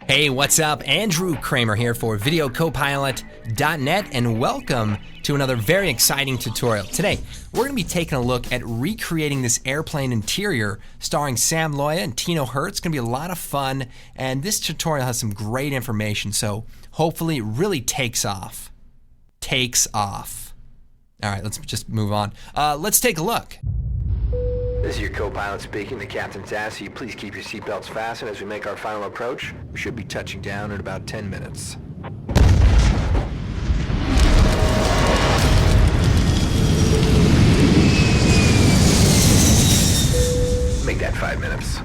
Hey, what's up? Andrew Kramer here for VideoCopilot.net, and welcome to another very exciting tutorial. Today, we're going to be taking a look at recreating this airplane interior starring Sam Loya and Tino Hurt. It's going to be a lot of fun, and this tutorial has some great information, so hopefully it really takes off. All right, let's just move on. Let's take a look. This is your co-pilot speaking. The captain's asked you please keep your seatbelts fastened as we make our final approach. We should be touching down in about 10 minutes. Make that 5 minutes.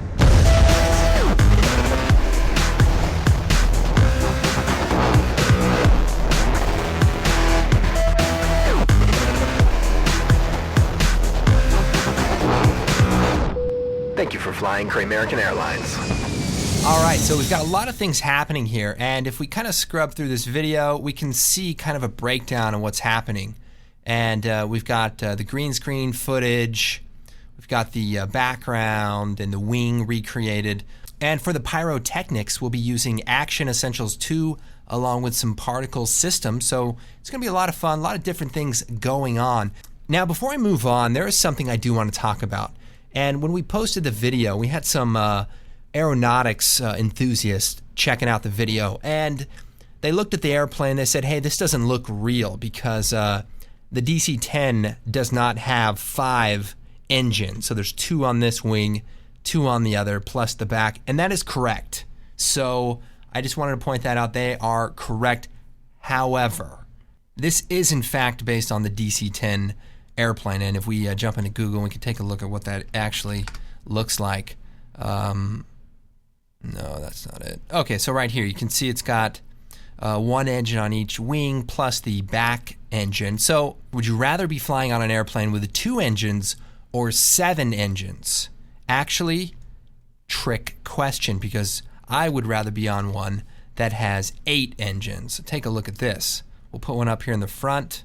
Thank you for flying American Airlines. All right, so we've got a lot of things happening here, and if we kind of scrub through this video, we can see kind of a breakdown of what's happening. And we've got the green screen footage, we've got the background and the wing recreated. And for the pyrotechnics, we'll be using Action Essentials 2 along with some particle systems. So it's going to be a lot of fun, a lot of different things going on. Now, before I move on, there is something I do want to talk about. And when we posted the video, we had some aeronautics enthusiasts checking out the video, and they looked at the airplane. They said, hey, this doesn't look real because the DC-10 does not have 5 engines. So there's 2 on this wing, 2 on the other, plus the back, and that is correct. So I just wanted to point that out. They are correct. However, this is in fact based on the DC-10 airplane, and if we jump into Google, we can take a look at what that actually looks like. No, that's not it. Okay, so right here you can see it's got 1 engine on each wing plus the back engine. So would you rather be flying on an airplane with 2 engines or 7 engines? Actually, trick question, because I would rather be on one that has 8 engines. So take a look at this. We'll put one up here in the front.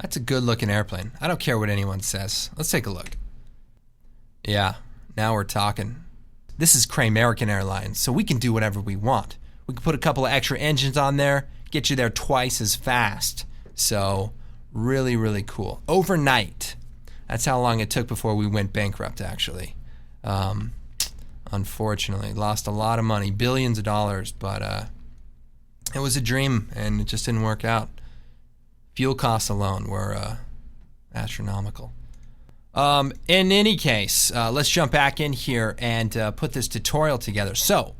That's a good looking airplane. I don't care what anyone says. Let's take a look. Yeah, now we're talking. This is American Airlines, so we can do whatever we want. We can put a couple of extra engines on there, get you there twice as fast. So really, really cool. Overnight. That's how long it took before we went bankrupt, actually. Unfortunately, lost a lot of money, billions of dollars, but it was a dream and it just didn't work out. Fuel costs alone were astronomical. In any case, let's jump back in here and put this tutorial together. So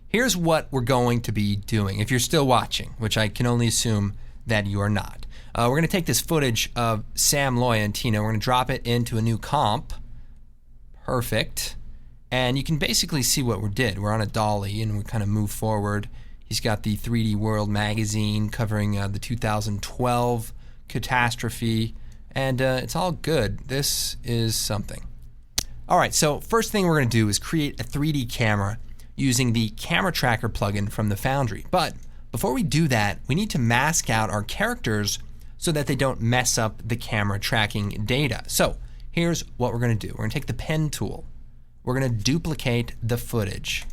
here's what we're going to be doing. If you're still watching, which I can only assume that you are not. We're going to take this footage of Sam Loya and Tino. We're going to drop it into a new comp. Perfect. And you can basically see what we did. We're on a dolly and we kind of move forward. He's got the 3D World magazine covering the 2012 catastrophe, and it's all good. This is something. All right, so first thing we're going to do is create a 3D camera using the Camera Tracker plugin from the Foundry. But before we do that, we need to mask out our characters so that they don't mess up the camera tracking data. So here's what we're going to do. We're going to take the pen tool. We're going to duplicate the footage.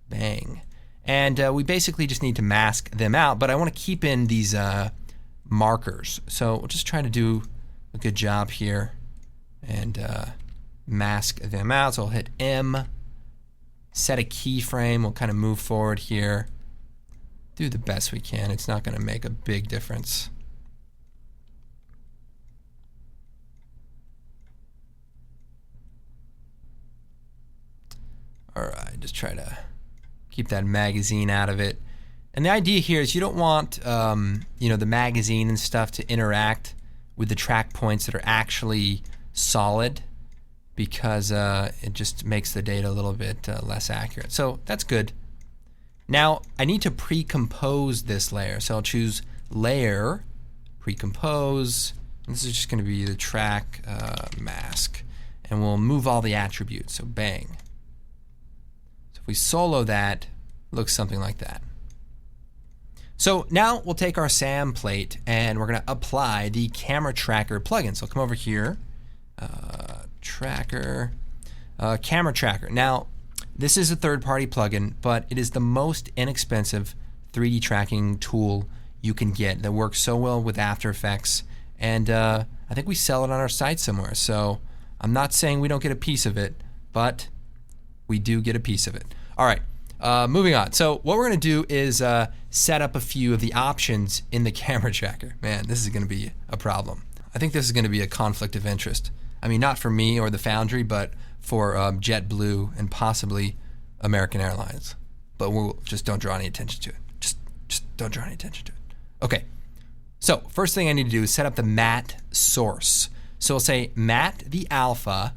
Bang. And we basically just need to mask them out, but I want to keep in these markers. So we'll just try to do a good job here and mask them out. So I'll hit M, set a keyframe. We'll kind of move forward here. Do the best we can. It's not going to make a big difference. All right, just try to keep that magazine out of it. And the idea here is you don't want the magazine and stuff to interact with the track points that are actually solid, because it just makes the data a little bit less accurate. So that's good. Now I need to pre-compose this layer. So I'll choose Layer, Pre-compose. This is just going to be the track mask. And we'll move all the attributes. So bang. So if we solo that, it looks something like that. So now we'll take our SAM plate and we're going to apply the Camera Tracker plugin. So come over here, Camera Tracker. Now this is a third-party plugin, but it is the most inexpensive 3D tracking tool you can get that works so well with After Effects. And I think we sell it on our site somewhere. So I'm not saying we don't get a piece of it, but we do get a piece of it. All right, moving on. So what we're going to do is set up a few of the options in the camera tracker. Man, this is going to be a problem. I think this is going to be a conflict of interest. I mean, not for me or the Foundry, but for JetBlue and possibly American Airlines. But we'll just don't draw any attention to it. Just don't draw any attention to it. Okay, so first thing I need to do is set up the matte source. So we'll say matte the alpha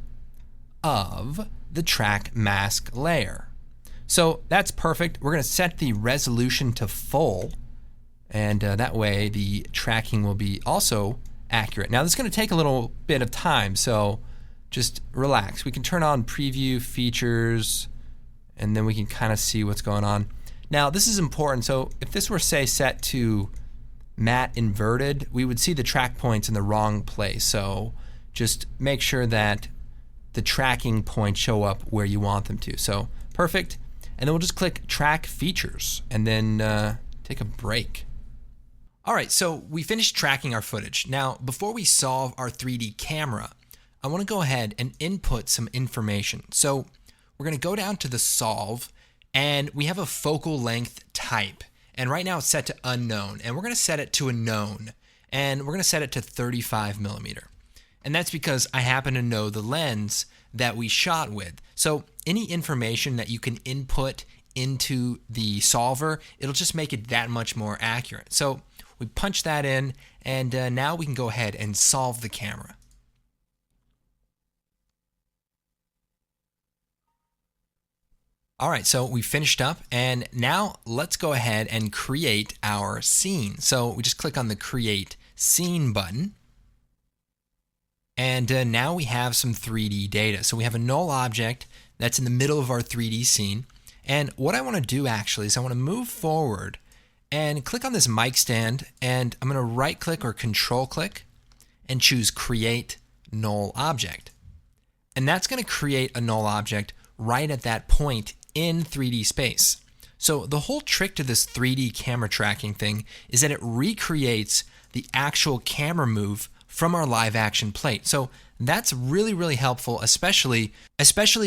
of the track mask layer. So that's perfect. We're going to set the resolution to full, and that way the tracking will be also accurate. Now this is going to take a little bit of time, so just relax. We can turn on preview features, and then we can kind of see what's going on. Now this is important. So if this were, say, set to matte inverted, we would see the track points in the wrong place. So just make sure that the tracking points show up where you want them to. So perfect. And then we'll just click track features and then take a break. All right, so we finished tracking our footage. Now, before we solve our 3D camera, I want to go ahead and input some information. So we're going to go down to the solve, and we have a focal length type. And right now it's set to unknown, and we're going to set it to a known, and we're going to set it to 35 millimeter. And that's because I happen to know the lens that we shot with. So any information that you can input into the solver, it'll just make it that much more accurate. So we punch that in, and now we can go ahead and solve the camera. All right, so we finished up, and now let's go ahead and create our scene. So we just click on the Create Scene button, and now we have some 3D data. So we have a null object that's in the middle of our 3D scene, and what I want to do actually is I want to move forward and click on this mic stand, and I'm going to right-click or control-click and choose Create Null Object. And that's going to create a null object right at that point in 3D space. So the whole trick to this 3D camera tracking thing is that it recreates the actual camera move from our live action plate. So that's really, really helpful, especially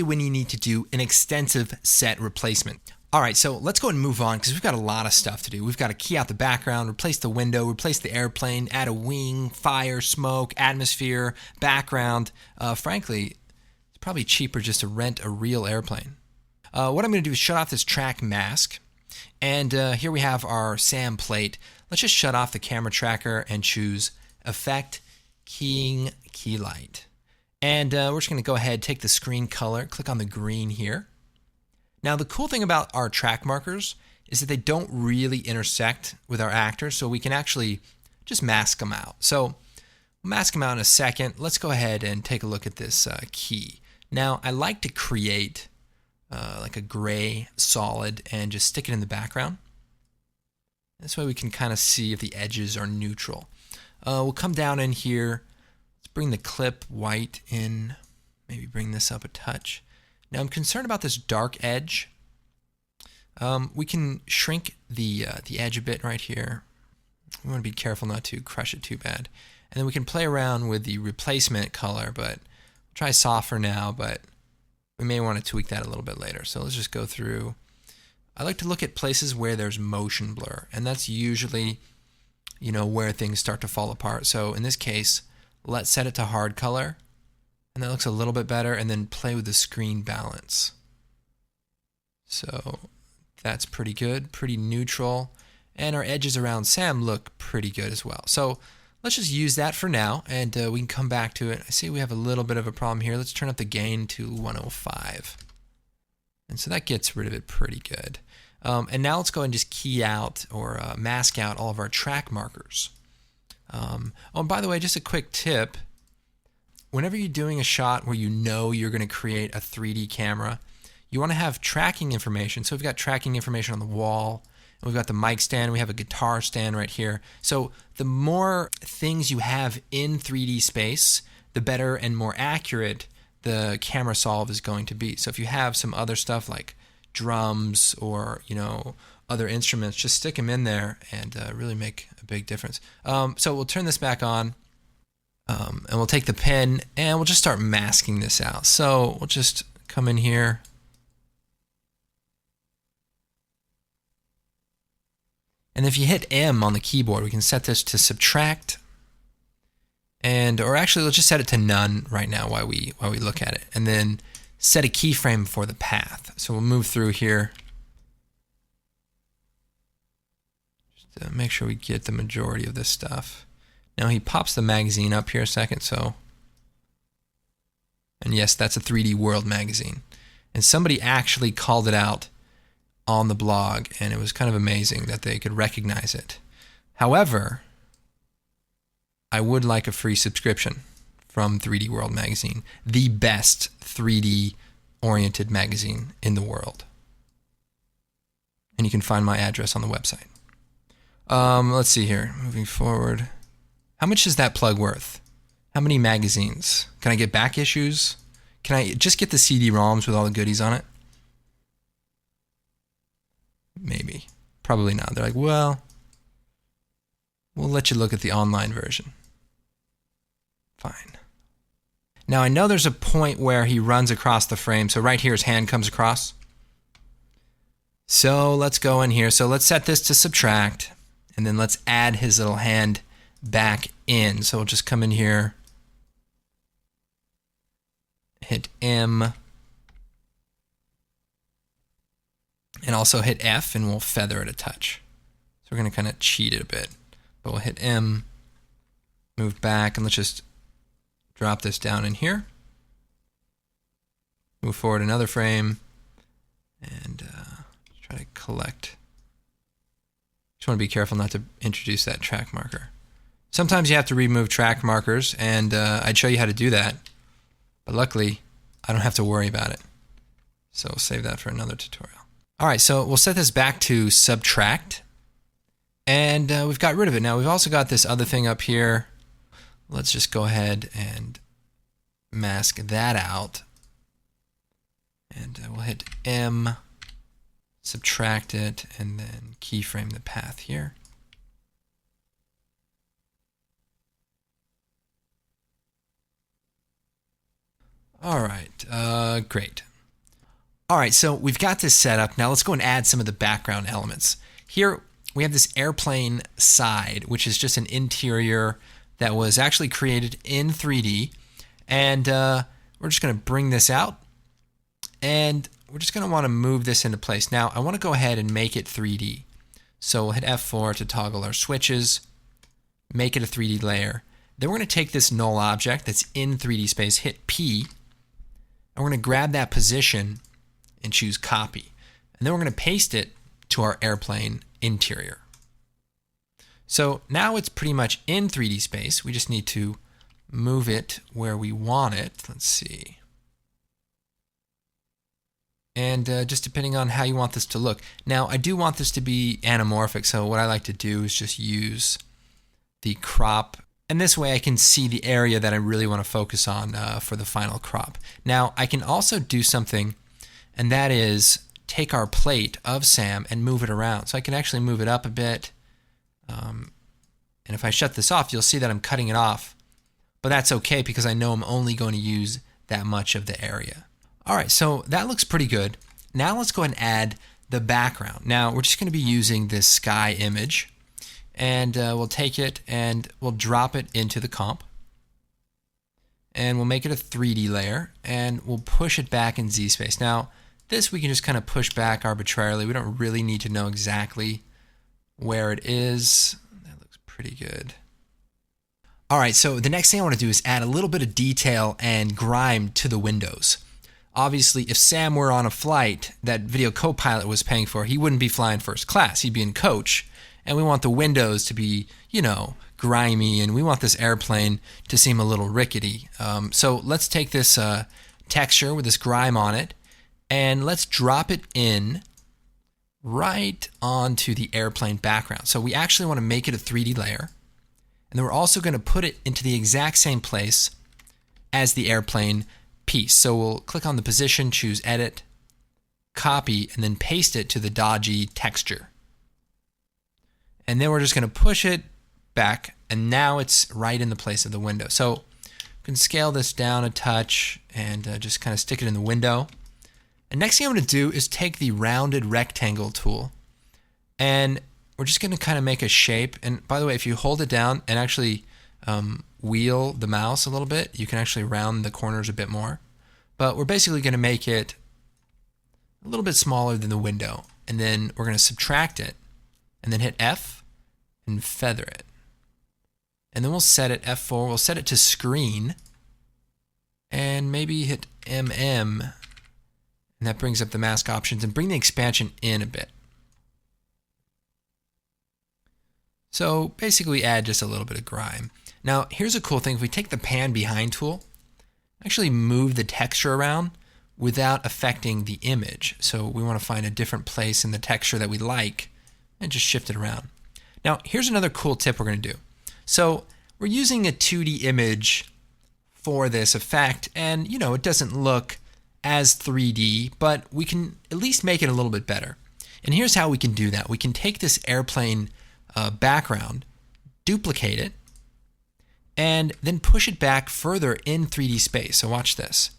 when you need to do an extensive set replacement. All right, so let's go and move on because we've got a lot of stuff to do. We've got to key out the background, replace the window, replace the airplane, add a wing, fire, smoke, atmosphere, background. Frankly, it's probably cheaper just to rent a real airplane. What I'm going to do is shut off this track mask, and here we have our SAM plate. Let's just shut off the camera tracker and choose Effect, Keying, Key Light. And we're just going to go ahead, take the screen color, click on the green here. Now the cool thing about our track markers is that they don't really intersect with our actors, so we can actually just mask them out. So we'll mask them out in a second. Let's go ahead and take a look at this key. Now I like to create like a gray solid and just stick it in the background. This way we can kind of see if the edges are neutral. We'll come down in here. Let's bring the clip white in. Maybe bring this up a touch. Now I'm concerned about this dark edge. We can shrink the edge a bit right here. We want to be careful not to crush it too bad. And then we can play around with the replacement color, but we'll try soft for now, but we may want to tweak that a little bit later. So let's just go through. I like to look at places where there's motion blur, and that's usually, where things start to fall apart. So in this case, let's set it to hard color, and that looks a little bit better, and then play with the screen balance. So that's pretty good, pretty neutral, and our edges around Sam look pretty good as well. So let's just use that for now, and we can come back to it. I see we have a little bit of a problem here. Let's turn up the gain to 105. And so that gets rid of it pretty good. And now let's go and just key out or mask out all of our track markers. And by the way, just a quick tip. Whenever you're doing a shot where you're going to create a 3D camera, you want to have tracking information. So we've got tracking information on the wall. We've got the mic stand. We have a guitar stand right here. So the more things you have in 3D space, the better and more accurate the camera solve is going to be. So if you have some other stuff like drums or, other instruments, just stick them in there and really make a big difference. So we'll turn this back on, and we'll take the pen and we'll just start masking this out. So we'll just come in here. And if you hit M on the keyboard, we can set this to subtract. Or actually, let's just set it to none right now while we look at it. And then set a keyframe for the path. So we'll move through here. Just to make sure we get the majority of this stuff. Now he pops the magazine up here a second, and yes, that's a 3D World magazine. And somebody actually called it out on the blog, and it was kind of amazing that they could recognize it. However, I would like a free subscription from 3D World magazine, the best 3D oriented magazine in the world. And you can find my address on the website. Let's see here, moving forward. How much is that plug worth? How many magazines? Can I get back issues? Can I just get the CD-ROMs with all the goodies on it? Maybe. Probably not. They're like, well, we'll let you look at the online version. Fine. Now I know there's a point where he runs across the frame. So right here his hand comes across. So let's go in here. So let's set this to subtract. And then let's add his little hand back in. So we'll just come in here, hit M, and also hit F, and we'll feather it a touch. So we're going to kind of cheat it a bit. But we'll hit M, move back, and let's just drop this down in here. Move forward another frame, and try to collect. Just want to be careful not to introduce that track marker. Sometimes you have to remove track markers, and I'd show you how to do that. But luckily, I don't have to worry about it. So we'll save that for another tutorial. All right, so we'll set this back to subtract. And we've got rid of it. Now we've also got this other thing up here. Let's just go ahead and mask that out. And we'll hit M, subtract it, and then keyframe the path here. All right, great. All right, so we've got this set up. Now let's go and add some of the background elements. Here we have this airplane side, which is just an interior that was actually created in 3D. And we're just going to bring this out. And we're just going to want to move this into place. Now I want to go ahead and make it 3D. So we'll hit F4 to toggle our switches, make it a 3D layer. Then we're going to take this null object that's in 3D space, hit P, and we're going to grab that position and choose copy. And then we're going to paste it to our airplane interior. So now it's pretty much in 3D space. We just need to move it where we want it. Let's see. And just depending on how you want this to look. Now I do want this to be anamorphic, so what I like to do is just use the crop. And this way I can see the area that I really want to focus on for the final crop. Now I can also do something, and that is take our plate of Sam and move it around. So I can actually move it up a bit. And if I shut this off, you'll see that I'm cutting it off. But that's okay because I know I'm only going to use that much of the area. All right, so that looks pretty good. Now let's go ahead and add the background. Now we're just going to be using this sky image. And we'll take it and we'll drop it into the comp. And we'll make it a 3D layer. And we'll push it back in Z space. Now, this we can just kind of push back arbitrarily. We don't really need to know exactly where it is. That looks pretty good. All right, so the next thing I want to do is add a little bit of detail and grime to the windows. Obviously, if Sam were on a flight that Video Copilot was paying for, he wouldn't be flying first class. He'd be in coach. And we want the windows to be, grimy, and we want this airplane to seem a little rickety. So let's take this texture with this grime on it, and let's drop it in right onto the airplane background. So we actually want to make it a 3D layer, and then we're also going to put it into the exact same place as the airplane piece. So we'll click on the position, choose edit, copy, and then paste it to the dodgy texture. And then we're just going to push it back, and now it's right in the place of the window. So you can scale this down a touch and just kind of stick it in the window. And next thing I'm going to do is take the rounded rectangle tool, and we're just going to kind of make a shape. And by the way, if you hold it down and actually wheel the mouse a little bit, you can actually round the corners a bit more. But we're basically going to make it a little bit smaller than the window. And then we're going to subtract it and then hit F and feather it. And then we'll set it, F4, we'll set it to screen and maybe hit MM. And that brings up the mask options and bring the expansion in a bit. So basically add just a little bit of grime. Now here's a cool thing. If we take the pan behind tool, actually move the texture around without affecting the image. So we want to find a different place in the texture that we like and just shift it around. Now here's another cool tip we're going to do. So we're using a 2D image for this effect, and it doesn't look as 3D, but we can at least make it a little bit better. And here's how we can do that. We can take this airplane background, duplicate it, and then push it back further in 3D space. So watch this.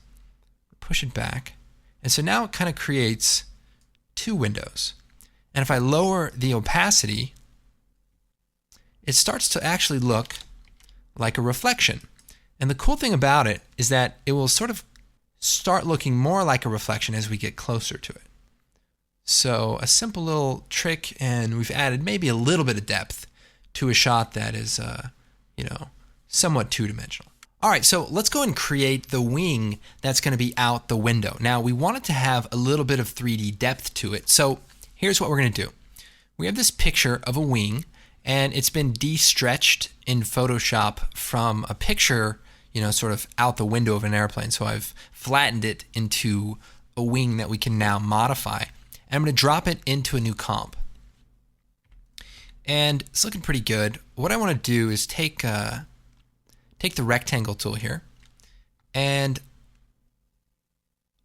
Push it back. And so now it kind of creates two windows. And if I lower the opacity, it starts to actually look like a reflection. And the cool thing about it is that it will sort of start looking more like a reflection as we get closer to it. So a simple little trick, and we've added maybe a little bit of depth to a shot that is, somewhat two-dimensional. All right, so let's go and create the wing that's going to be out the window. Now we want it to have a little bit of 3D depth to it. So here's what we're going to do. We have this picture of a wing, and it's been de-stretched in Photoshop from a picture, sort of out the window of an airplane. So I've flattened it into a wing that we can now modify. And I'm going to drop it into a new comp. And it's looking pretty good. What I want to do is take the rectangle tool here, and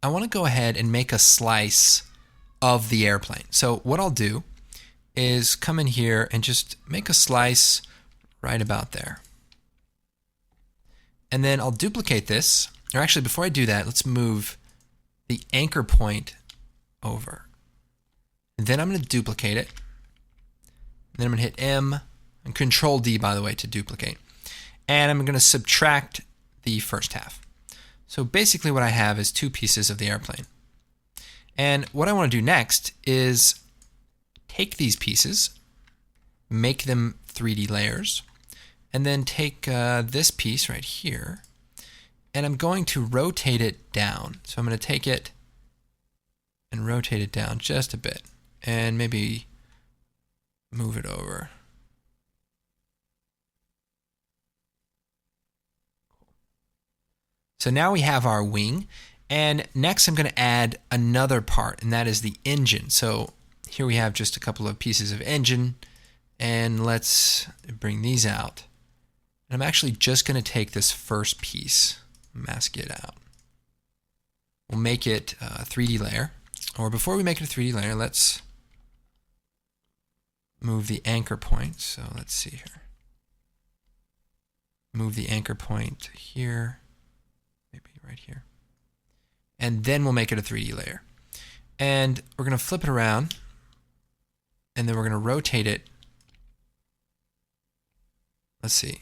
I want to go ahead and make a slice of the airplane. So what I'll do is come in here and just make a slice right about there. And then I'll duplicate this. Or actually, before I do that, let's move the anchor point over. And then I'm going to duplicate it. And then I'm going to hit M and Control D, by the way, to duplicate. And I'm going to subtract the first half. So basically what I have is two pieces of the airplane. And what I want to do next is take these pieces, make them 3D layers, and then take this piece right here, and I'm going to rotate it down. So I'm going to take it and rotate it down just a bit, and maybe move it over. So now we have our wing, and next I'm going to add another part, and that is the engine. So here we have just a couple of pieces of engine, and let's bring these out. And I'm actually just going to take this first piece, mask it out. We'll make it a 3D layer, or before we make it a 3D layer, let's move the anchor point. So let's see here. Move the anchor point here. Maybe right here. And then we'll make it a 3D layer. And we're going to flip it around, and then we're going to rotate it. Let's see.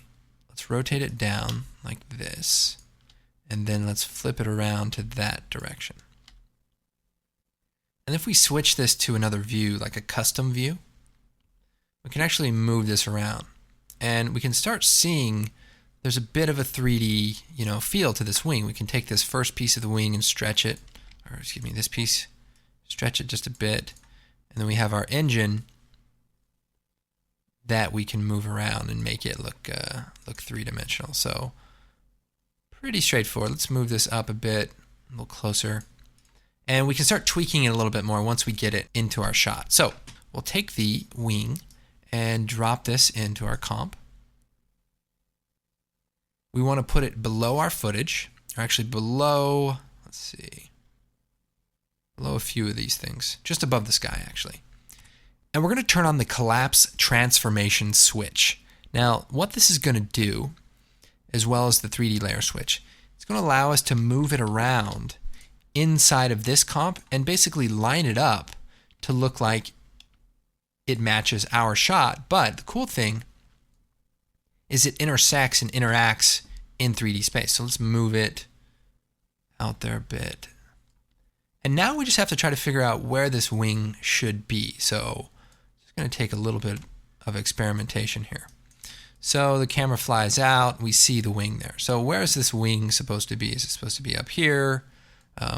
Let's rotate it down like this, and then let's flip it around to that direction. And if we switch this to another view, like a custom view, we can actually move this around, and we can start seeing there's a bit of a 3D, feel to this wing. We can take this first piece of the wing and stretch it, or excuse me, this piece, stretch it just a bit, and then we have our engine that we can move around and make it look three-dimensional. So pretty straightforward. Let's move this up a bit, a little closer, and we can start tweaking it a little bit more once we get it into our shot. So we'll take the wing and drop this into our comp. We want to put it below our footage, or actually below let's see, below a few of these things, just above the sky actually. And we're going to turn on the collapse transformation switch. Now, what this is going to do, as well as the 3D layer switch, it's going to allow us to move it around inside of this comp and basically line it up to look like it matches our shot. But the cool thing is it intersects and interacts in 3D space. So let's move it out there a bit. And now we just have to try to figure out where this wing should be. So it's going to take a little bit of experimentation here. So the camera flies out, we see the wing there. So where is this wing supposed to be? Is it supposed to be up here?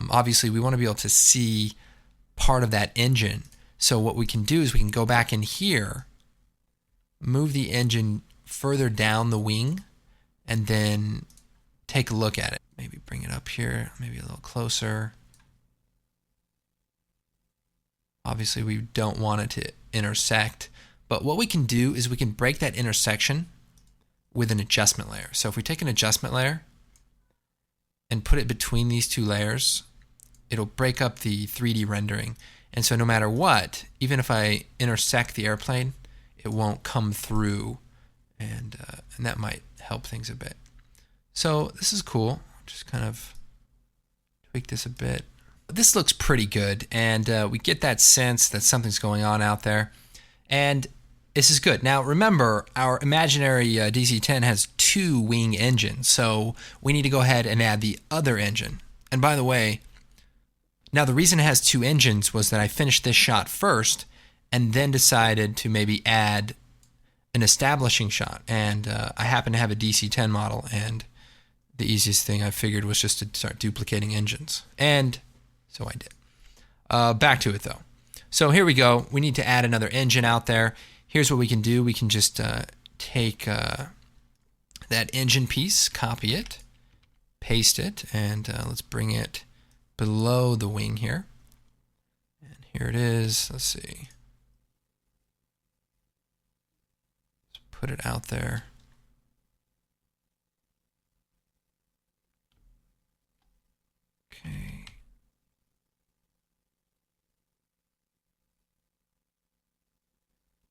Obviously we want to be able to see part of that engine. So what we can do is we can go back in here, move the engine further down the wing, and then take a look at it. Maybe bring it up here, maybe a little closer. Obviously we don't want it to intersect, but what we can do is we can break that intersection with an adjustment layer. So if we take an adjustment layer and put it between these two layers, it'll break up the 3D rendering. And so no matter what, even if I intersect the airplane, it won't come through, and that might help things a bit. So this is cool. Just kind of tweak this a bit. This looks pretty good, and we get that sense that something's going on out there, and this is good. Now remember, our imaginary DC-10 has 2 wing engines, so we need to go ahead and add the other engine. And by the way, now the reason it has 2 engines was that I finished this shot first and then decided to maybe add an establishing shot, and I happen to have a DC-10 model, and the easiest thing I figured was just to start duplicating engines, and so I did. Back to it though. So here we go. We need to add another engine out there. Here's what we can do. We can just take that engine piece, copy it, paste it, and let's bring it below the wing here. And here it is. Let's see. Let's put it out there. Okay.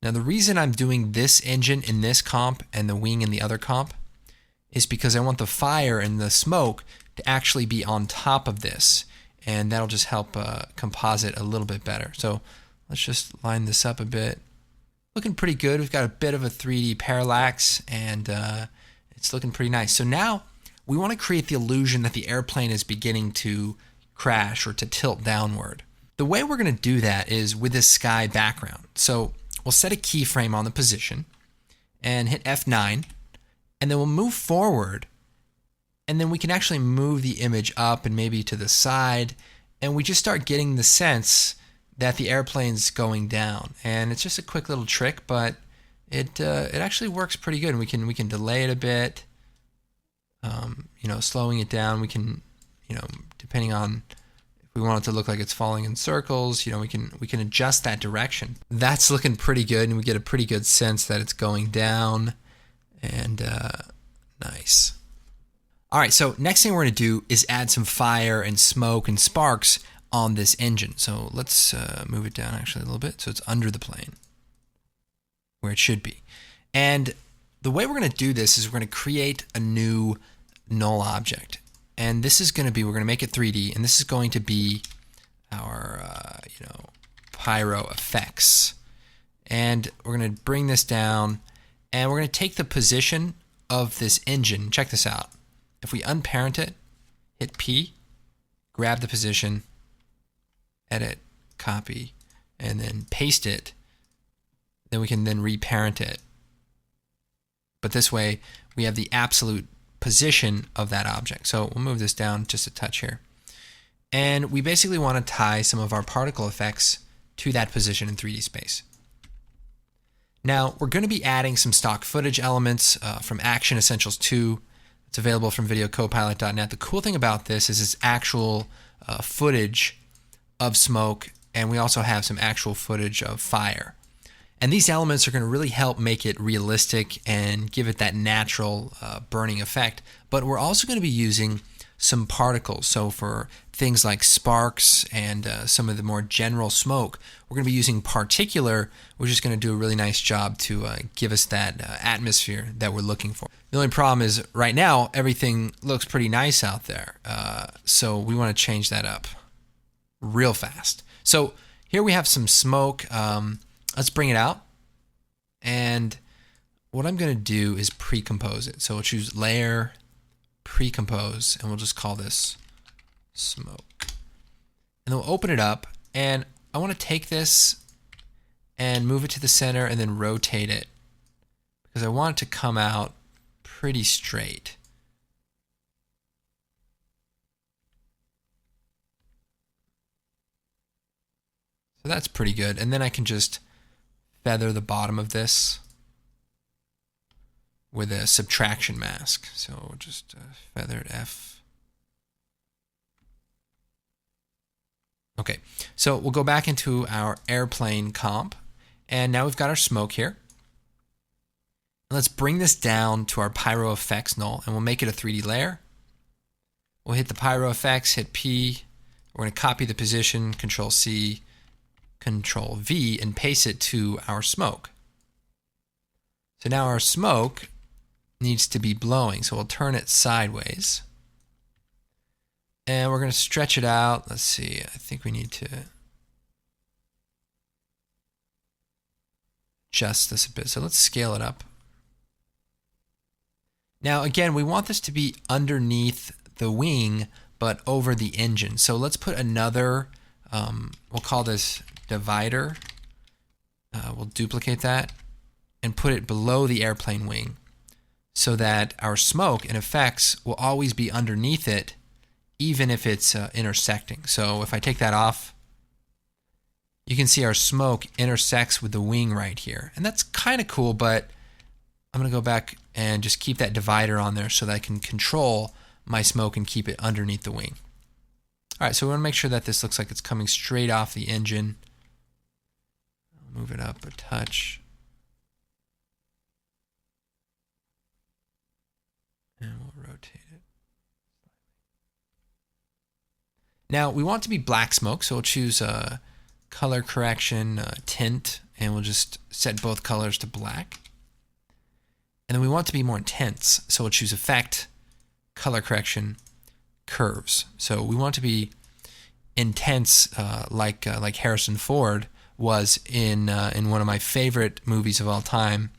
Now the reason I'm doing this engine in this comp and the wing in the other comp is because I want the fire and the smoke to actually be on top of this, and that'll just help composite a little bit better. So let's just line this up a bit. Looking pretty good. We've got a bit of a 3D parallax, and it's looking pretty nice. So now we want to create the illusion that the airplane is beginning to crash or to tilt downward. The way we're going to do that is with this sky background. So we'll set a keyframe on the position and hit F9, and then we'll move forward, and then we can actually move the image up and maybe to the side, and we just start getting the sense that the airplane's going down. And it's just a quick little trick, but it actually works pretty good. And we can delay it a bit, slowing it down. We can, depending on if we want it to look like it's falling in circles, we can adjust that direction. That's looking pretty good, and we get a pretty good sense that it's going down, and nice. All right, so next thing we're going to do is add some fire and smoke and sparks on this engine. So let's move it down actually a little bit so it's under the plane where it should be. And the way we're going to do this is we're going to create a new null object. And this is going to be, we're going to make it 3D, and this is going to be our, pyro effects. And we're going to bring this down, and we're going to take the position of this engine. Check this out. If we unparent it, hit P, grab the position, edit, copy, and then paste it, then we can then reparent it. But this way, we have the absolute position of that object. So we'll move this down just a touch here. And we basically want to tie some of our particle effects to that position in 3D space. Now, we're going to be adding some stock footage elements from Action Essentials 2. It's available from videocopilot.net. The cool thing about this is it's actual footage of smoke, and we also have some actual footage of fire. And these elements are going to really help make it realistic and give it that natural burning effect. But we're also going to be using some particles. So for things like sparks and some of the more general smoke, we're going to be using particular, which is going to do a really nice job to give us that atmosphere that we're looking for. The only problem is right now everything looks pretty nice out there, so we want to change that up real fast. So here we have some smoke. Let's bring it out, and what I'm going to do is pre-compose it. So we'll choose layer, pre-compose, and we'll just call this smoke. And then we'll open it up, and I want to take this and move it to the center and then rotate it because I want it to come out pretty straight. So that's pretty good. And then I can just feather the bottom of this with a subtraction mask. So we'll just feather F. Okay, so we'll go back into our airplane comp, and now we've got our smoke here. Let's bring this down to our pyro effects null, and we'll make it a 3D layer. We'll hit the pyro effects, hit P. We're going to copy the position, Control C, Control V, and paste it to our smoke. So now our smoke needs to be blowing, so we'll turn it sideways. And we're going to stretch it out. Let's see, I think we need to adjust this a bit. So let's scale it up. Now again, we want this to be underneath the wing, but over the engine. So let's put another, we'll call this divider. We'll duplicate that and put it below the airplane wing so that our smoke and effects will always be underneath it, even if it's intersecting. So if I take that off, you can see our smoke intersects with the wing right here. And that's kind of cool, but I'm going to go back and just keep that divider on there so that I can control my smoke and keep it underneath the wing. All right, so we want to make sure that this looks like it's coming straight off the engine. I'll move it up a touch. And we'll rotate it. Now, we want it to be black smoke, so we'll choose color correction, tint, and we'll just set both colors to black. And then we want it to be more intense, so we'll choose effect, color correction, curves. So we want it to be intense, like Harrison Ford was in one of my favorite movies of all time.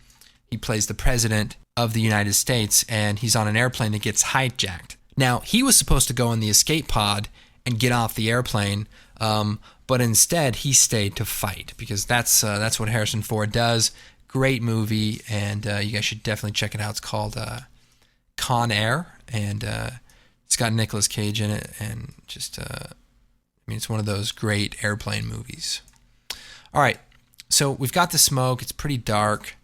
He plays the president of the United States, and he's on an airplane that gets hijacked. Now, he was supposed to go in the escape pod and get off the airplane, but instead he stayed to fight, because that's what Harrison Ford does. Great movie, and you guys should definitely check it out. It's called Con Air, and it's got Nicolas Cage in it, and just, it's one of those great airplane movies. All right, so we've got the smoke. It's pretty dark.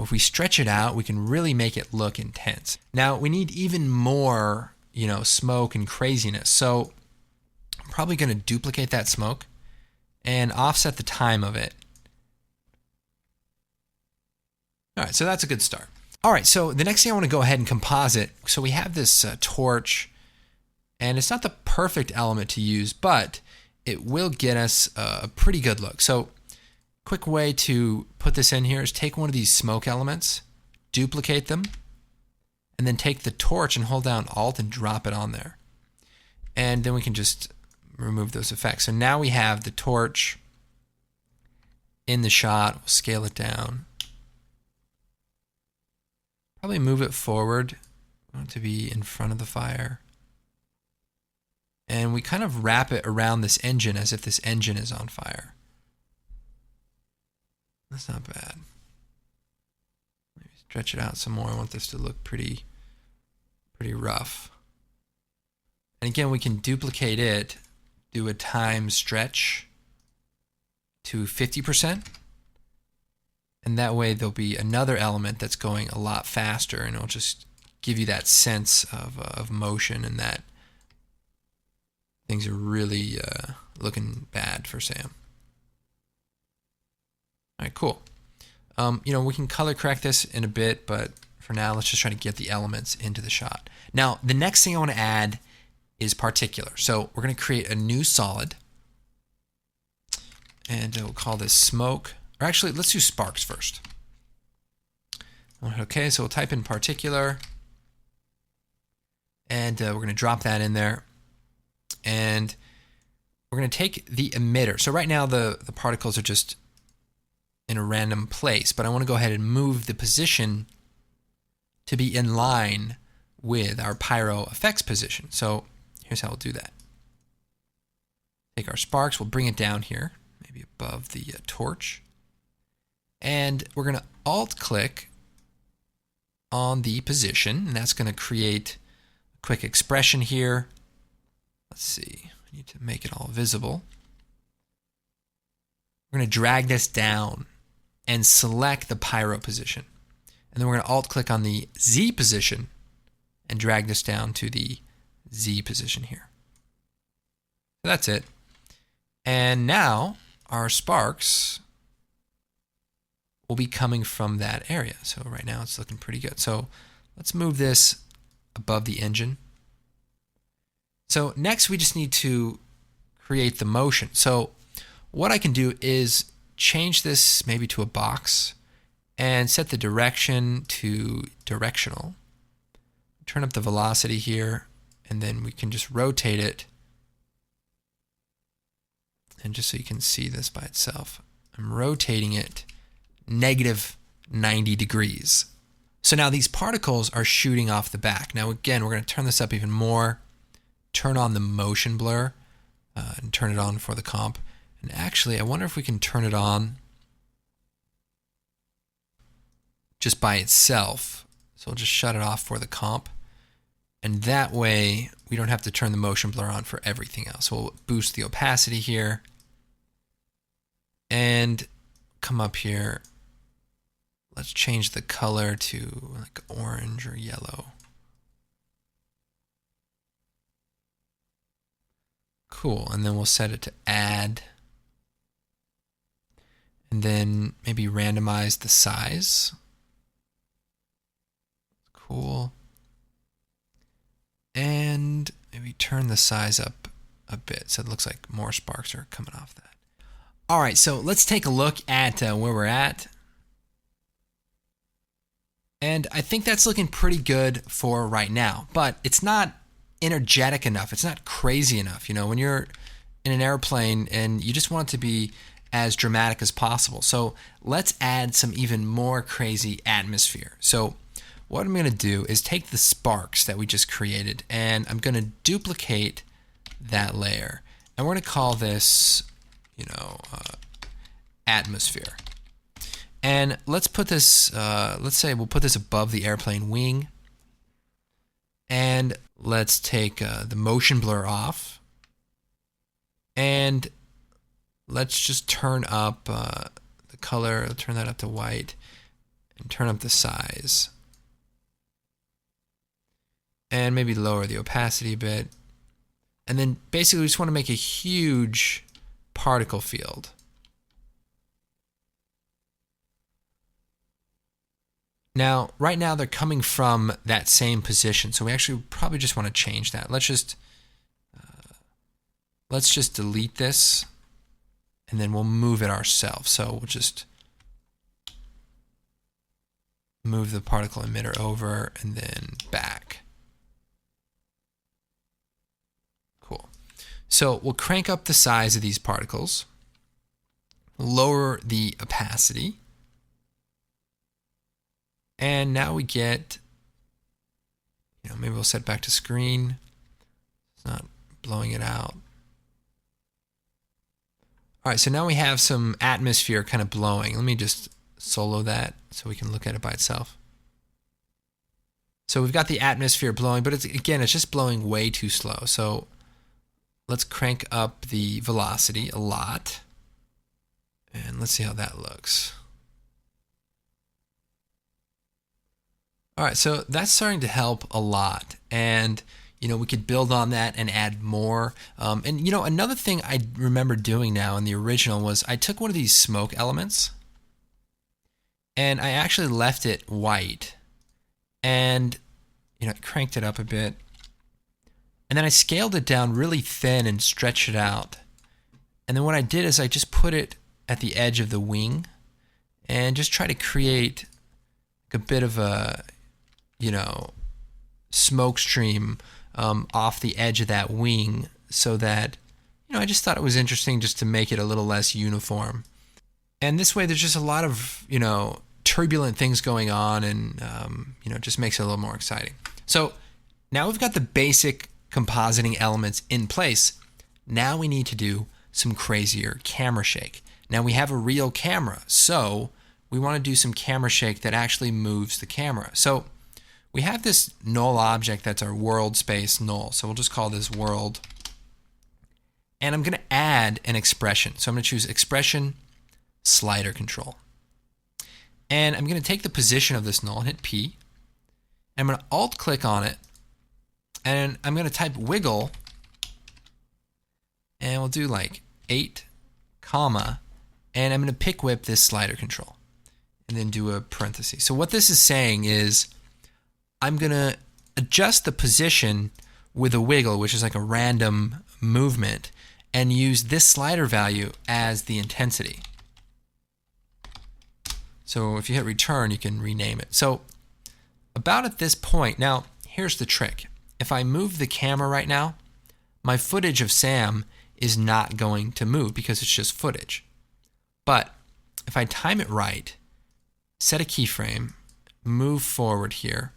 If we stretch it out, we can really make it look intense. Now, we need even more, smoke and craziness. So I'm probably going to duplicate that smoke and offset the time of it. All right, so that's a good start. All right, so the next thing I want to go ahead and composite. So we have this torch, and it's not the perfect element to use, but it will get us a pretty good look. So quick way to put this in here is take one of these smoke elements, duplicate them, and then take the torch and hold down Alt and drop it on there. And then we can just remove those effects. So now we have the torch in the shot. We'll scale it down. Probably move it forward. I want it to be in front of the fire. And we kind of wrap it around this engine as if this engine is on fire. That's not bad. Maybe stretch it out some more. I want this to look pretty rough. And again, we can duplicate it, do a time stretch to 50%. And that way there'll be another element that's going a lot faster, and it'll just give you that sense of motion and that things are really looking bad for Sam. All right, cool. We can color correct this in a bit, but for now, let's just try to get the elements into the shot. Now, the next thing I want to add is particular. So we're going to create a new solid. And we'll call this smoke. Or actually, let's do sparks first. Okay, so we'll type in particular. And we're going to drop that in there. And we're going to take the emitter. So right now the particles are just in a random place, but I want to go ahead and move the position to be in line with our pyro effects position. So here's how we'll do that. Take our sparks, we'll bring it down here, maybe above the torch. And we're going to alt-click on the position, and that's going to create a quick expression here. Let's see, I need to make it all visible. We're going to drag this down and select the pyro position. And then we're going to alt-click on the Z position and drag this down to the Z position here. So that's it. And now our sparks will be coming from that area. So right now it's looking pretty good. So let's move this above the engine. So next we just need to create the motion. So what I can do is change this maybe to a box and set the direction to directional. Turn up the velocity here, and then we can just rotate it. And just so you can see this by itself, I'm rotating it -90 degrees. So now these particles are shooting off the back. Now again, we're going to turn this up even more, turn on the motion blur, and turn it on for the comp. And actually, I wonder if we can turn it on just by itself. So we'll just shut it off for the comp. And that way, we don't have to turn the motion blur on for everything else. So we'll boost the opacity here. And come up here. Let's change the color to like orange or yellow. Cool, and then we'll set it to add. And then maybe randomize the size. Cool. And maybe turn the size up a bit so it looks like more sparks are coming off that. All right, so let's take a look at where we're at. And I think that's looking pretty good for right now, but it's not energetic enough. It's not crazy enough. You know, when you're in an airplane and you just want it to be as dramatic as possible. So let's add some even more crazy atmosphere. So what I'm going to do is take the sparks that we just created, and I'm going to duplicate that layer. And we're going to call this, atmosphere. And let's put this, let's say we'll put this above the airplane wing. And let's take the motion blur off. And let's just turn up the color, turn that up to white, and turn up the size. And maybe lower the opacity a bit. And then basically we just want to make a huge particle field. Now, right now they're coming from that same position, so we actually probably just want to change that. Let's just delete this, and then we'll move it ourselves. So we'll just move the particle emitter over and then back. Cool. So we'll crank up the size of these particles, lower the opacity, and now we get, maybe we'll set back to screen. It's not blowing it out. All right, so now we have some atmosphere kind of blowing. Let me just solo that so we can look at it by itself. So we've got the atmosphere blowing, but it's just blowing way too slow. So let's crank up the velocity a lot. And let's see how that looks. All right, so that's starting to help a lot. And, we could build on that and add more. And, another thing I remember doing now in the original was I took one of these smoke elements and I actually left it white. and I cranked it up a bit. And then I scaled it down really thin and stretched it out. And then what I did is I just put it at the edge of the wing and just try to create a bit of a, smoke stream off the edge of that wing, so that, I just thought it was interesting just to make it a little less uniform. And this way there's just a lot of, turbulent things going on, and, just makes it a little more exciting. So now we've got the basic compositing elements in place. Now we need to do some crazier camera shake. Now we have a real camera, so we want to do some camera shake that actually moves the camera. So we have this null object that's our world space null. So we'll just call this world. And I'm going to add an expression. So I'm going to choose expression slider control. And I'm going to take the position of this null and hit P. And I'm going to alt click on it. And I'm going to type wiggle. And we'll do like 8, comma. And I'm going to pick whip this slider control. And then do a parenthesis. So what this is saying is I'm going to adjust the position with a wiggle, which is like a random movement, and use this slider value as the intensity. So if you hit return, you can rename it. So about at this point, now here's the trick. If I move the camera right now, my footage of Sam is not going to move because it's just footage. But if I time it right, set a keyframe, move forward here,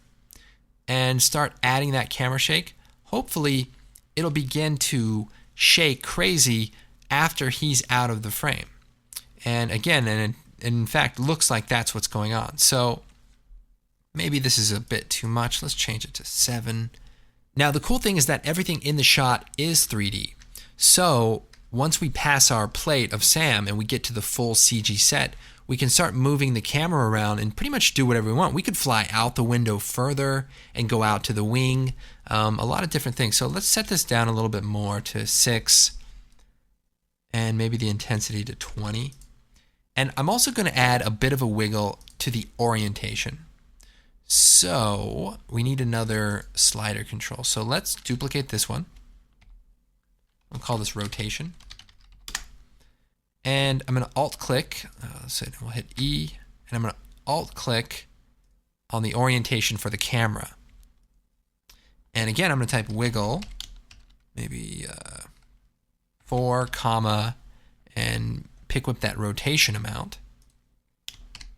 and start adding that camera shake, hopefully it'll begin to shake crazy after he's out of the frame. And again, and in fact, looks like that's what's going on. So maybe this is a bit too much. Let's change it to 7. Now the cool thing is that everything in the shot is 3D. So once we pass our plate of Sam and we get to the full CG set, we can start moving the camera around and pretty much do whatever we want. We could fly out the window further and go out to the wing, a lot of different things. So let's set this down a little bit more to 6 and maybe the intensity to 20. And I'm also going to add a bit of a wiggle to the orientation. So we need another slider control. So let's duplicate this one. I'll call this rotation. And I'm going to alt click, so we'll hit E, and I'm going to alt click on the orientation for the camera. And again, I'm going to type wiggle, maybe 4, comma, and pick whip that rotation amount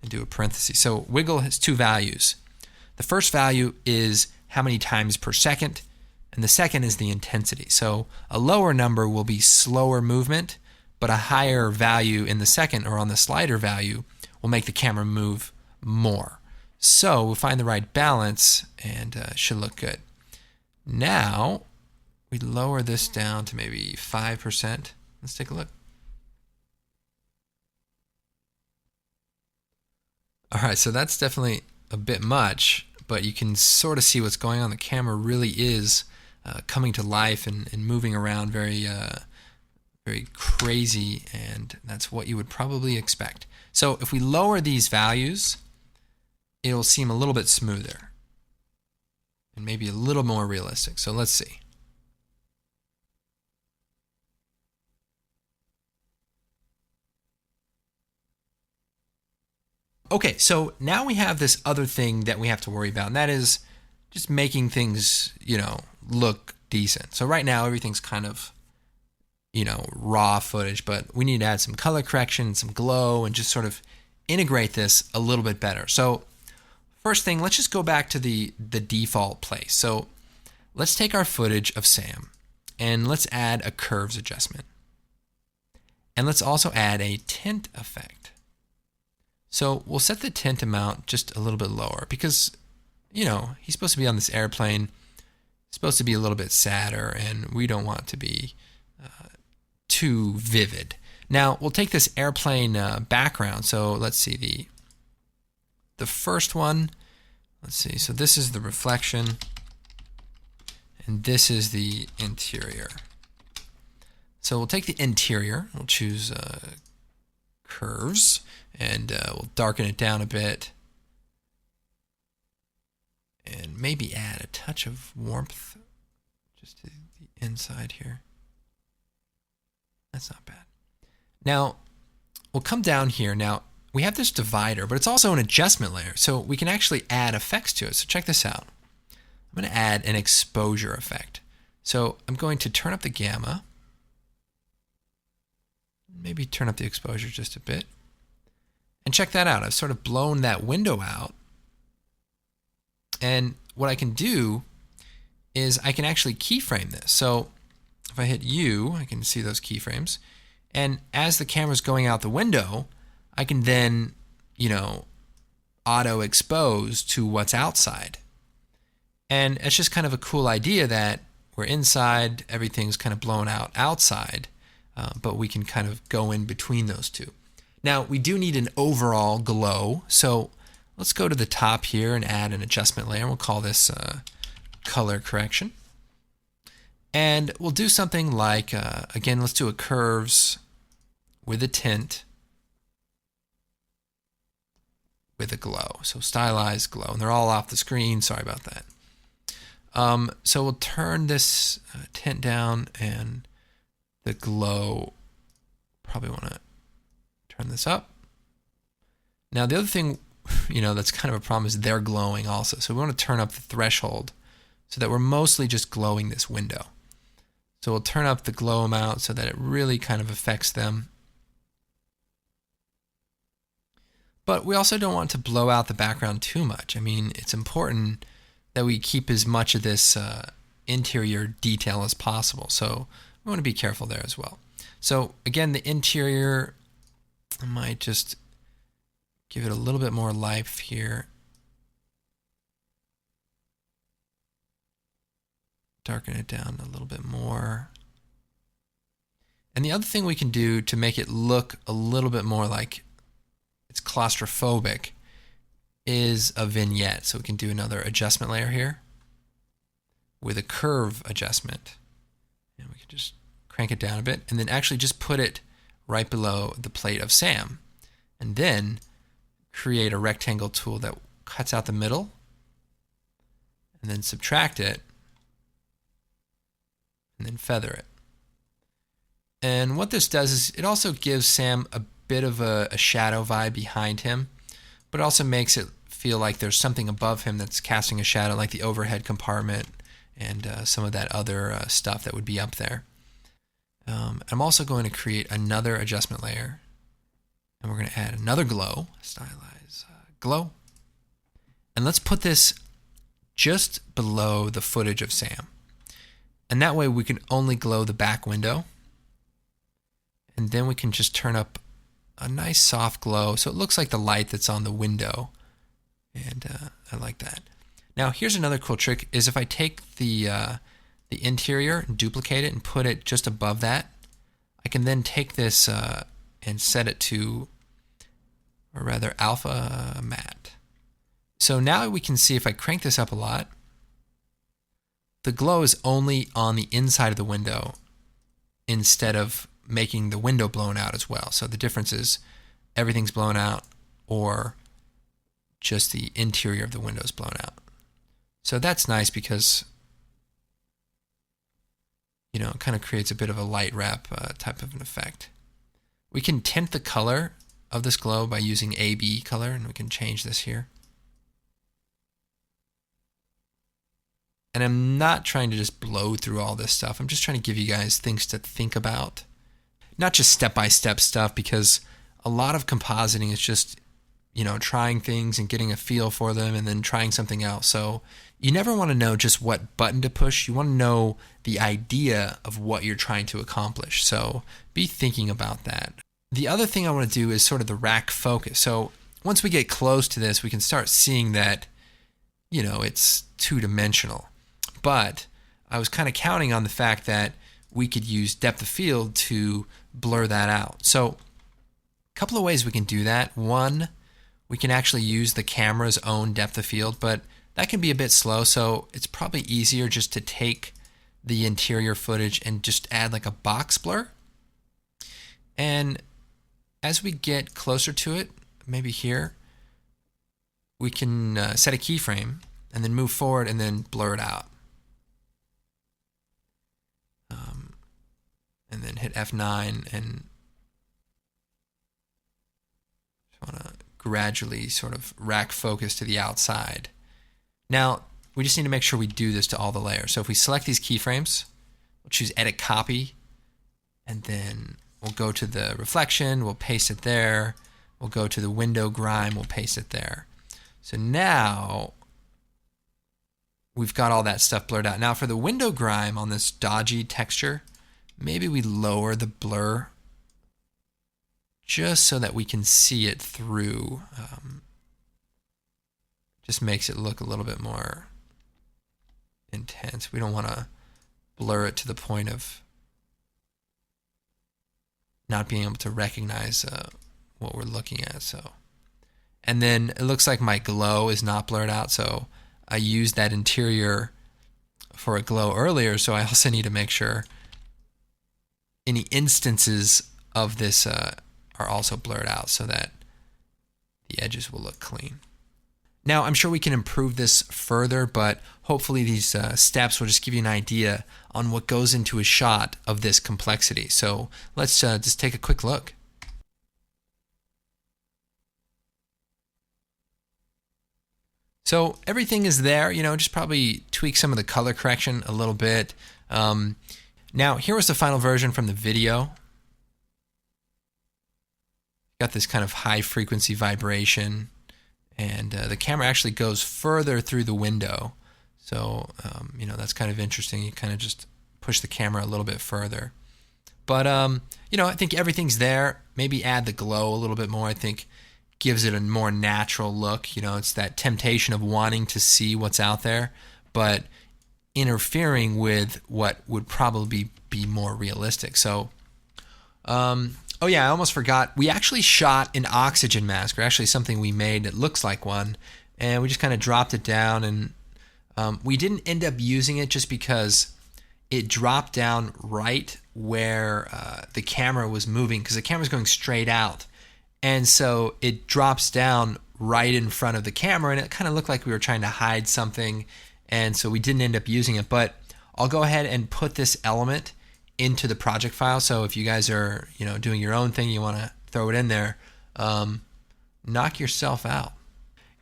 and do a parenthesis. So wiggle has 2 values. The first value is how many times per second, and the second is the intensity. So a lower number will be slower movement, but a higher value in the second or on the slider value will make the camera move more. So we'll find the right balance and it should look good. Now we lower this down to maybe 5%. Let's take a look. All right, so that's definitely a bit much, but you can sort of see what's going on. The camera really is coming to life and moving around very crazy, and that's what you would probably expect. So if we lower these values, it'll seem a little bit smoother and maybe a little more realistic. So let's see. Okay, so now we have this other thing that we have to worry about, and that is just making things, look decent. So right now everything's kind of, raw footage, but we need to add some color correction, some glow, and just sort of integrate this a little bit better. So first thing, let's just go back to the default place. So let's take our footage of Sam and let's add a curves adjustment. And let's also add a tint effect. So we'll set the tint amount just a little bit lower because, he's supposed to be on this airplane, supposed to be a little bit sadder, and we don't want it to be too vivid. Now we'll take this airplane background. So let's see the first one. Let's see. So this is the reflection, and this is the interior. So we'll take the interior. We'll choose curves, and we'll darken it down a bit. And maybe add a touch of warmth just to the inside here. That's not bad. Now, we'll come down here. Now, we have this divider, but it's also an adjustment layer, so we can actually add effects to it. So check this out. I'm going to add an exposure effect. So I'm going to turn up the gamma, maybe turn up the exposure just a bit, and check that out. I've sort of blown that window out, and what I can do is I can actually keyframe this. So if I hit U, I can see those keyframes, and as the camera's going out the window, I can then, auto expose to what's outside. And it's just kind of a cool idea that we're inside, everything's kind of blown out outside, but we can kind of go in between those two. Now, we do need an overall glow, so let's go to the top here and add an adjustment layer. We'll call this color correction. And we'll do something like, again, let's do a curves with a tint with a glow. So stylized glow, and they're all off the screen. Sorry about that. So we'll turn this tint down, and the glow, probably want to turn this up. Now the other thing, that's kind of a problem is they're glowing also. So we want to turn up the threshold so that we're mostly just glowing this window. So we'll turn up the glow amount so that it really kind of affects them. But we also don't want to blow out the background too much. I mean, it's important that we keep as much of this interior detail as possible. So we want to be careful there as well. So again, the interior, I might just give it a little bit more life here. Darken it down a little bit more. And the other thing we can do to make it look a little bit more like it's claustrophobic is a vignette. So we can do another adjustment layer here with a curve adjustment. And we can just crank it down a bit and then actually just put it right below the plate of Sam. And then create a rectangle tool that cuts out the middle and then subtract it and then feather it. And what this does is it also gives Sam a bit of a shadow vibe behind him, but it also makes it feel like there's something above him that's casting a shadow, like the overhead compartment and some of that other stuff that would be up there. I'm also going to create another adjustment layer, and we're going to add another glow, stylize glow. And let's put this just below the footage of Sam. And that way we can only glow the back window. And then we can just turn up a nice soft glow so it looks like the light that's on the window. And I like that. Now here's another cool trick is if I take the interior and duplicate it and put it just above that, I can then take this and set it to, or rather alpha matte. So now we can see if I crank this up a lot, the glow is only on the inside of the window instead of making the window blown out as well. So the difference is everything's blown out or just the interior of the window is blown out. So that's nice because, it kind of creates a bit of a light wrap type of an effect. We can tint the color of this glow by using AB color, and we can change this here. And I'm not trying to just blow through all this stuff. I'm just trying to give you guys things to think about. Not just step-by-step stuff, because a lot of compositing is just, trying things and getting a feel for them and then trying something else. So you never want to know just what button to push. You want to know the idea of what you're trying to accomplish. So be thinking about that. The other thing I want to do is sort of the rack focus. So once we get close to this, we can start seeing that, it's two-dimensional. But I was kind of counting on the fact that we could use depth of field to blur that out. So a couple of ways we can do that. One, we can actually use the camera's own depth of field, but that can be a bit slow, so it's probably easier just to take the interior footage and just add like a box blur. And as we get closer to it, maybe here, we can set a keyframe, and then move forward and then blur it out. And then hit F9 and just want to gradually sort of rack focus to the outside. Now, we just need to make sure we do this to all the layers. So if we select these keyframes, we'll choose Edit Copy, and then we'll go to the reflection, we'll paste it there. We'll go to the window grime, we'll paste it there. So now we've got all that stuff blurred out. Now for the window grime on this dodgy texture, maybe we lower the blur just so that we can see it through. Just makes it look a little bit more intense. We don't want to blur it to the point of not being able to recognize what we're looking at. So, and then it looks like my glow is not blurred out, so I used that interior for a glow earlier, so I also need to make sure any instances of this are also blurred out so that the edges will look clean. Now, I'm sure we can improve this further, but hopefully these steps will just give you an idea on what goes into a shot of this complexity. So let's just take a quick look. So everything is there, just probably tweak some of the color correction a little bit. Now, here was the final version from the video. Got this kind of high frequency vibration, and the camera actually goes further through the window. So, that's kind of interesting. You kind of just push the camera a little bit further. But, I think everything's there. Maybe add the glow a little bit more. I think gives it a more natural look. It's that temptation of wanting to see what's out there, but interfering with what would probably be more realistic. So, oh yeah, I almost forgot. We actually shot an oxygen mask, or actually something we made that looks like one, and we just kind of dropped it down, and we didn't end up using it just because it dropped down right where the camera was moving, because the camera's going straight out. And so it drops down right in front of the camera, and it kind of looked like we were trying to hide something, and so we didn't end up using it. But I'll go ahead and put this element into the project file. So if you guys are, doing your own thing, you want to throw it in there, knock yourself out.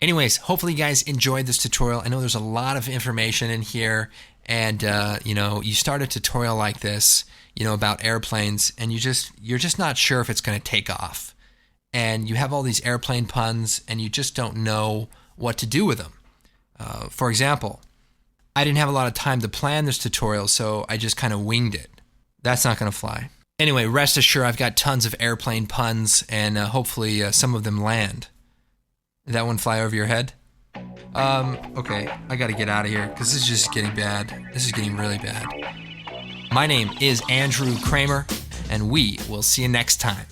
Anyways, hopefully you guys enjoyed this tutorial. I know there's a lot of information in here, and you start a tutorial like this, about airplanes, and you're just not sure if it's going to take off. And you have all these airplane puns, and you just don't know what to do with them. For example, I didn't have a lot of time to plan this tutorial, so I just kind of winged it. That's not going to fly. Anyway, rest assured, I've got tons of airplane puns, and hopefully some of them land. Did that one fly over your head? Okay, I got to get out of here, because this is just getting bad. This is getting really bad. My name is Andrew Kramer, and we will see you next time.